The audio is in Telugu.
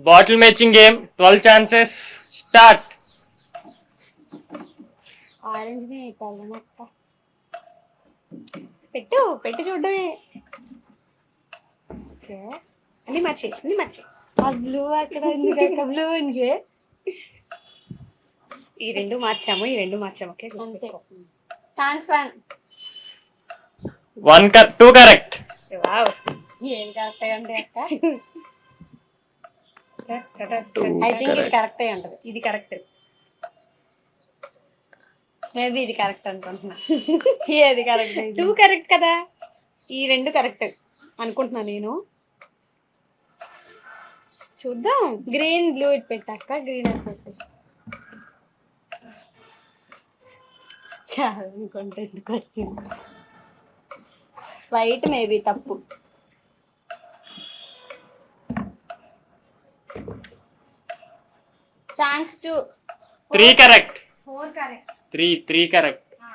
Bottle matching game 12 chances start. Orange ని తెల్లనక్క పెట్టు పెట్టి చూడమే. ఓకే అన్ని మర్చి ఆ బ్లూ అక్కడ ఎందుకు బ్లూ ఉంచే. ఈ రెండు మార్చాము ఓకే అంతే. Songs one 2 correct. వావ్ ఏం కరెక్ట్ అంటే అక్క ఐ థింక్ ఇది కరెక్ట్ అయి ఉంటది. ఇది కరెక్ట్ మేబీ ఇది కరెక్ట్ అనుకుంటున్నా. ఏది కరెక్ట్ 2 కరెక్ట్ కదా, ఈ రెండు కరెక్ట్ అనుకుంటున్నా నేను. చూద్దాం. గ్రీన్ బ్లూ ఇటు పెట్టాక గ్రీన్ అనుకుంటుంది అనుకుంటే ఎందుకు వచ్చింది. వైట్ మేబీ తప్పు. Chance 2 3 correct. 4 కరెక్ట్. 3 కరెక్ట్.